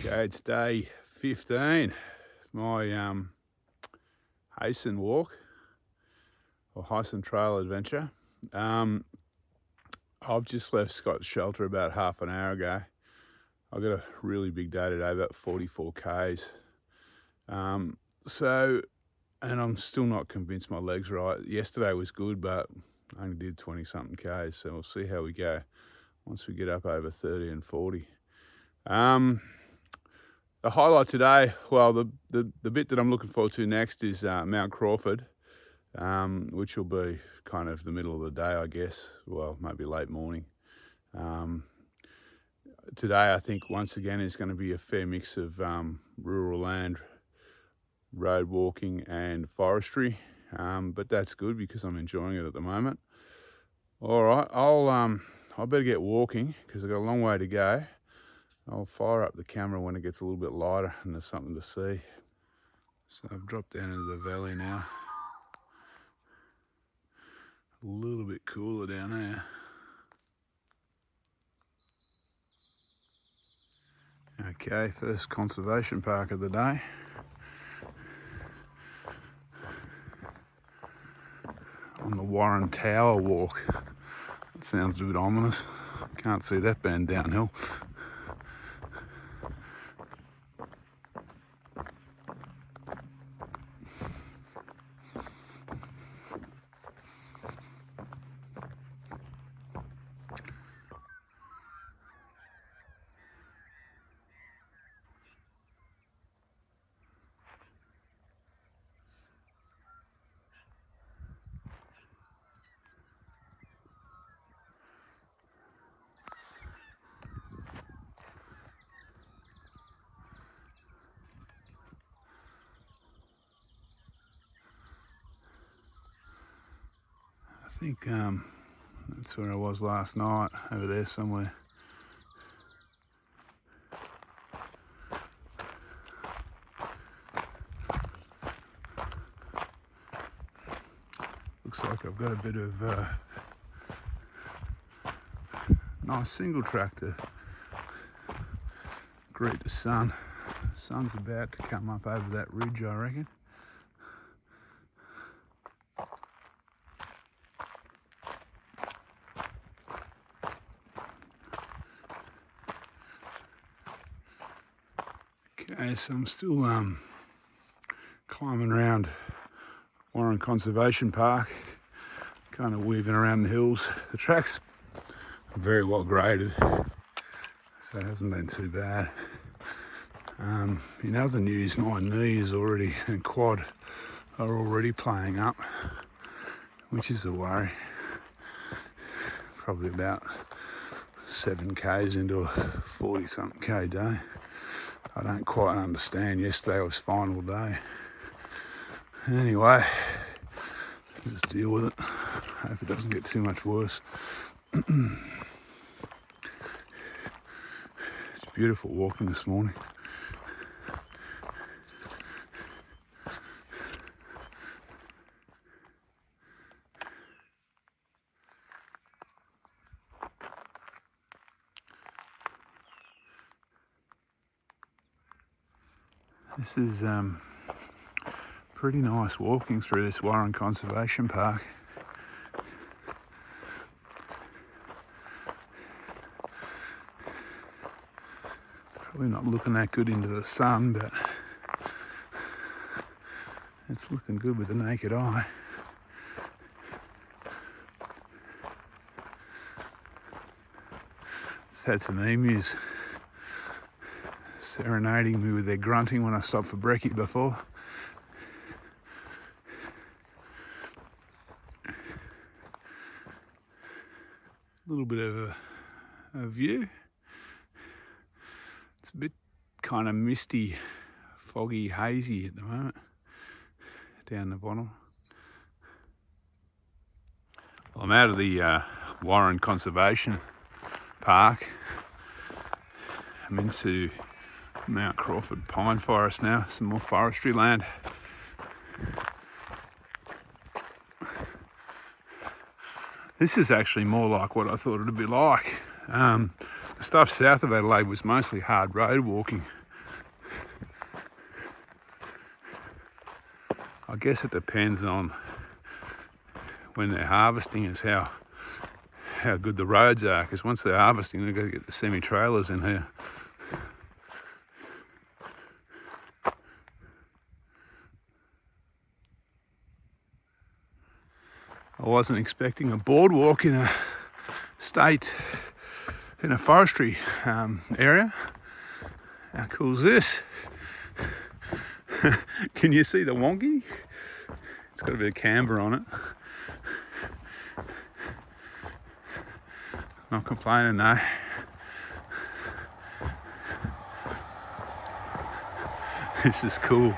Okay, it's day 15, my Heysen walk or Heysen Trail adventure. I've just left Scott's shelter about half an hour ago. I've got a really big day today, about 44 Ks. And I'm still not convinced my leg's right. Yesterday was good, but I only did 20 something Ks, so we'll see how we go once we get up over 30 and 40. The highlight today, well, the bit that I'm looking forward to next is Mount Crawford, which will be kind of the middle of the day, I guess. Well, maybe late morning. Today, I think, once again, is going to be a fair mix of rural land, road walking and forestry, but that's good because I'm enjoying it at the moment. All right, I better get walking because I've got a long way to go. I'll fire up the camera when it gets a little bit lighter and there's something to see. So I've dropped down into the valley now. A little bit cooler down there. Okay, first conservation park of the day. On the Warren Tower walk. That sounds a bit ominous. Can't see that band downhill. I think that's where I was last night, over there somewhere. Looks like I've got a bit of nice single track to greet the sun. The sun's about to come up over that ridge, I reckon. Okay, so I'm still climbing around Warren Conservation Park, kind of weaving around the hills. The track's very well graded, so it hasn't been too bad. In other news, my knee is already, and quad are already playing up, which is a worry. Probably about 7 Ks into a 40 something K day. I don't quite understand. Yesterday was final day. Anyway, just deal with it. Hope it doesn't get too much worse. It's beautiful walking this morning. This is pretty nice walking through this Warren Conservation Park. Probably not looking that good into the sun, but it's looking good with the naked eye. Just had some emus serenading me with their grunting when I stopped for brekkie before. A little bit of a view. It's a bit kind of misty, foggy, hazy at the moment down the bottom. Well, I'm out of the Warren Conservation Park. I'm into Mount Crawford pine forest now, some more forestry land. This is actually more like what I thought it'd be like. The stuff south of Adelaide was mostly hard road walking. I guess it depends on when they're harvesting is how good the roads are, because once they're harvesting they've got to get the semi-trailers in here. I wasn't expecting a boardwalk in a forestry area. How cool is this? Can you see the wonky? It's got a bit of camber on it. Not complaining though. This is cool.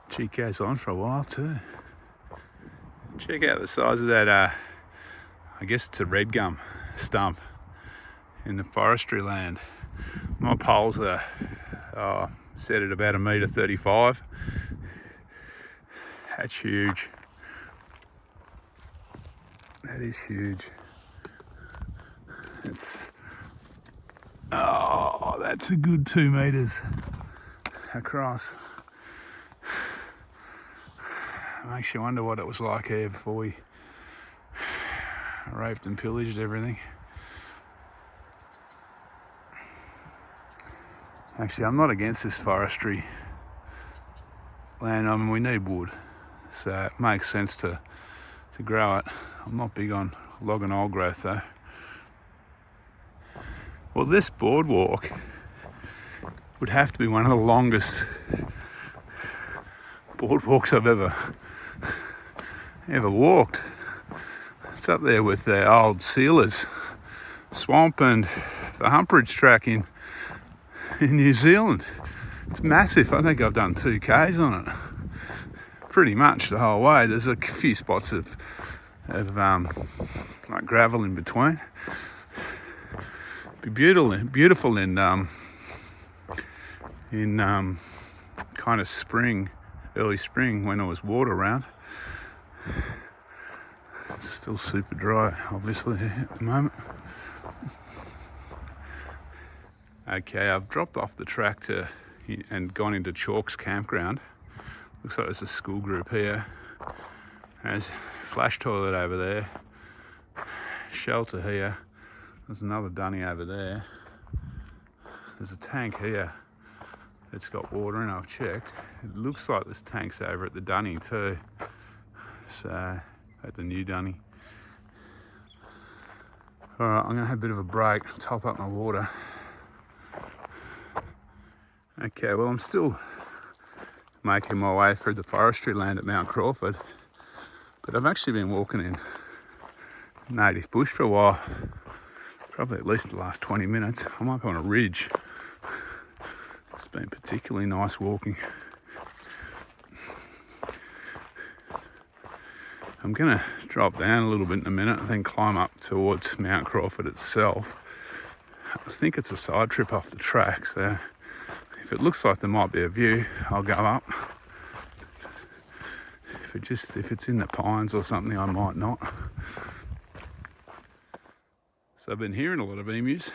Gee, goes on for a while too. Check out the size of that, I guess it's a red gum stump in the forestry land. My poles are set at about 1.35 meters. That's huge. That is huge. That's a good 2 meters across. Makes you wonder what it was like here before we raped and pillaged everything. Actually, I'm not against this forestry land. I mean, we need wood, so it makes sense to grow it. I'm not big on log and old growth though. Well, this boardwalk would have to be one of the longest boardwalks I've ever walked. It's up there with the old Sealers Swamp and the Humperidge track in New Zealand. It's massive. I think I've done 2Ks on it. Pretty much the whole way. There's a few spots of like gravel in between. Be beautiful in kind of spring, early spring when there was water around. It's still super dry, obviously, at the moment. Okay, I've dropped off the track and gone into Chalk's campground. Looks like there's a school group here. There's a flash toilet over there. Shelter here. There's another dunny over there. There's a tank here. It's got water in, I've checked. It looks like there's tanks over at the dunny too. So, at the new dunny. Alright, I'm gonna have a bit of a break, top up my water. Okay, well, I'm still making my way through the forestry land at Mount Crawford, but I've actually been walking in native bush for a while, probably at least the last 20 minutes. I'm up on a ridge. It's been particularly nice walking. I'm gonna drop down a little bit in a minute and then climb up towards Mount Crawford itself. I think it's a side trip off the track, so if it looks like there might be a view, I'll go up. If it's in the pines or something, I might not. So I've been hearing a lot of emus,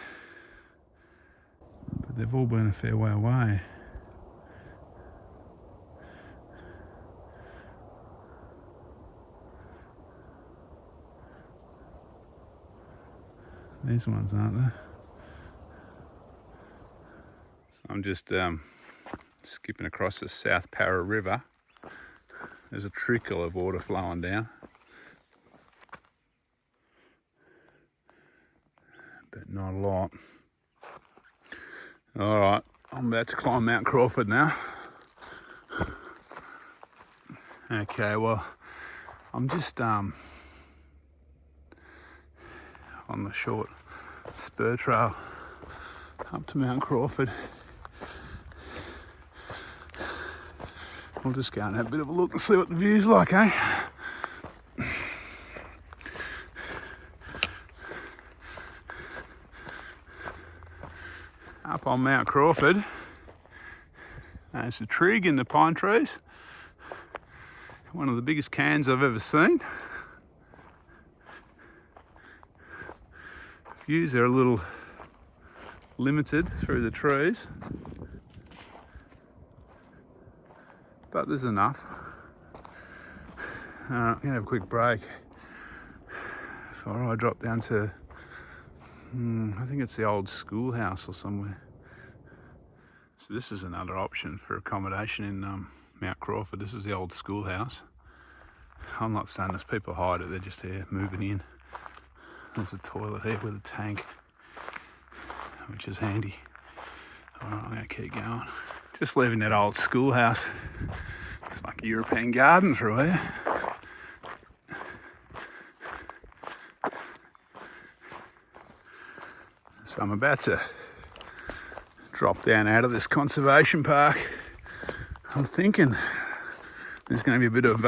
but they've all been a fair way away. These ones, aren't they? So I'm just skipping across the South Para River. There's a trickle of water flowing down, but not a lot. All right, I'm about to climb Mount Crawford now. Okay, well, I'm just on the short spur trail up to Mount Crawford. We'll just go and have a bit of a look and see what the view's like, eh? Up on Mount Crawford, there's a trig in the pine trees. One of the biggest cans I've ever seen. Views are a little limited through the trees, but there's enough. I'm gonna have a quick break before I drop down to, I think it's the old Schoolhouse or somewhere. So this is another option for accommodation in Mount Crawford. This is the old Schoolhouse. I'm not saying there's people hide it, they're just here moving in. There's a toilet here with a tank, which is handy. Alright, I'm gonna keep going. Just leaving that old Schoolhouse. It's like a European garden through here. So I'm about to drop down out of this conservation park. I'm thinking there's going to be a bit of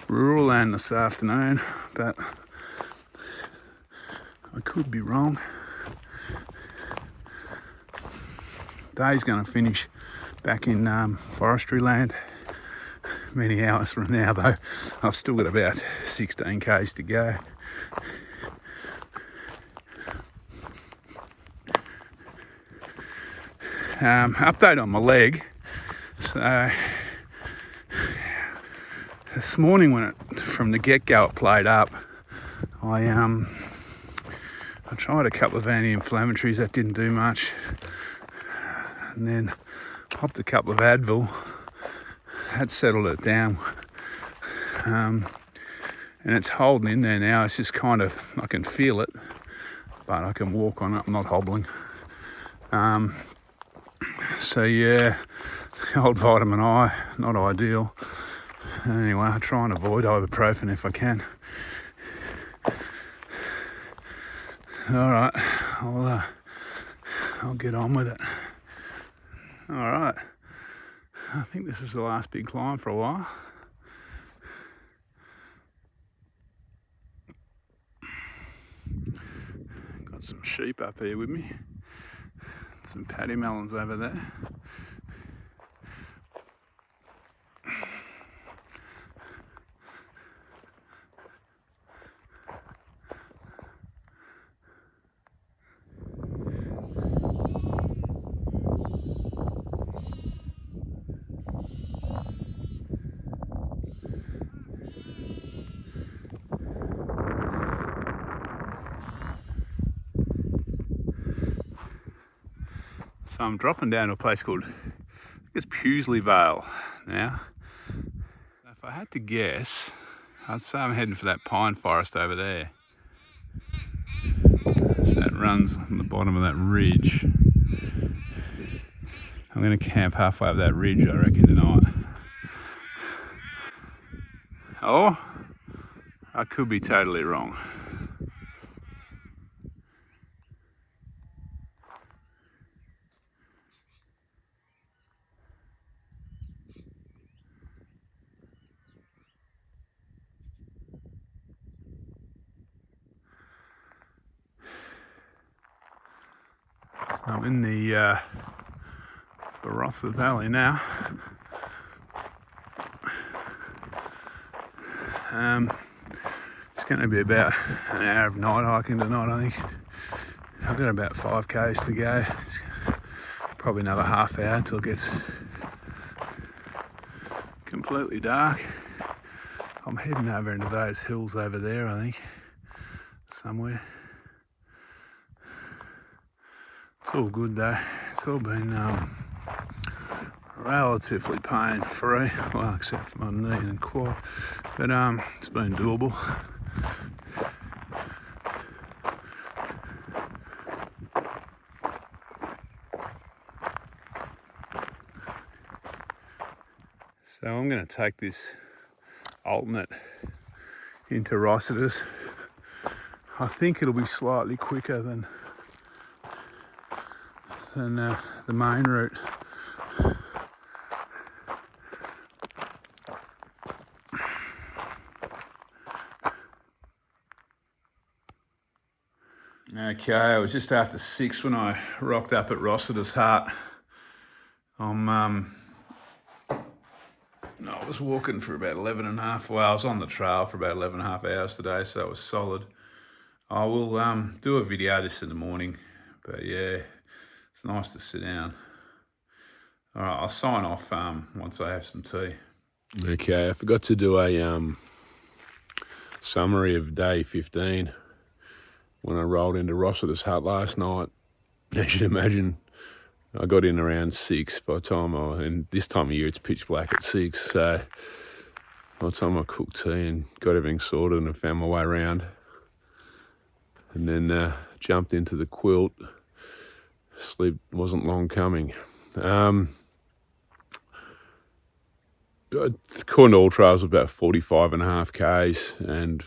rural land this afternoon, but I could be wrong. Day's going to finish back in forestry land many hours from now, though. I've still got about 16 k's to go. Update on my leg. So this morning, when from the get-go it played up, I tried a couple of anti-inflammatories. That didn't do much, and then popped a couple of Advil. That settled it down, and it's holding in there now. It's just kind of, I can feel it, but I can walk on it. I'm not hobbling. So yeah, the old vitamin I, not ideal. Anyway, I try and avoid ibuprofen if I can. All right, I'll get on with it. All right, I think this is the last big climb for a while. Got some sheep up here with me. Some paddy melons over there. So I'm dropping down to a place called, I think it's Pike Veil now. If I had to guess, I'd say I'm heading for that pine forest over there. So that runs on the bottom of that ridge. I'm going to camp halfway up that ridge, I reckon, tonight. Oh, I could be totally wrong. So I'm in the Barasa Valley now. It's going to be about an hour of night hiking tonight, I think. I've got about 5 k's to go. Probably another half hour until it gets completely dark. I'm heading over into those hills over there, I think, somewhere. It's all good though. It's all been relatively pain-free, well, except for my knee and quad, but it's been doable. So I'm going to take this alternate into Rossiter's. I think it'll be slightly quicker than the main route. Okay, it was just after 6 when I rocked up at Rossiter's hut. I was walking for about 11 and a half, well, I was on the trail for about 11 and a half hours today, so it was solid. I will do a video this in the morning, but yeah, it's nice to sit down. All right, I'll sign off once I have some tea. Okay, I forgot to do a summary of day 15 when I rolled into Rossiter's hut last night. As you can imagine, I got in around 6 by the time and this time of year it's pitch black at 6, so by the time I cooked tea and got everything sorted and I found my way around, and then jumped into the quilt. Sleep wasn't long coming. According to All Trails, about 45.5 k's and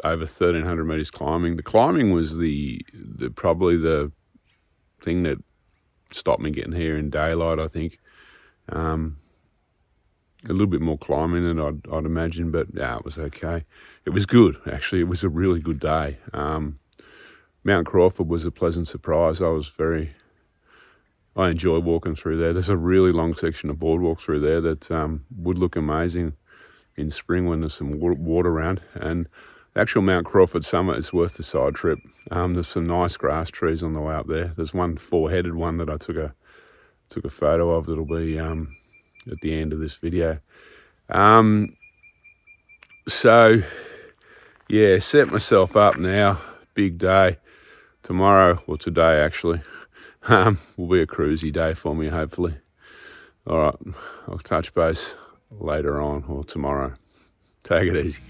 over 1,300 metres climbing. The climbing was the probably the thing that stopped me getting here in daylight, I think. A little bit more climbing than I'd imagine, but yeah, it was okay. It was good, actually. It was a really good day. Mount Crawford was a pleasant surprise. I enjoy walking through there. There's a really long section of boardwalk through there that would look amazing in spring when there's some water around. And the actual Mount Crawford summit is worth the side trip. There's some nice grass trees on the way up there. There's one four-headed one that I took a photo of that'll be at the end of this video. So yeah, set myself up now. Big day. Tomorrow, or today actually, will be a cruisy day for me, hopefully. All right, I'll touch base later on or tomorrow. Take it easy.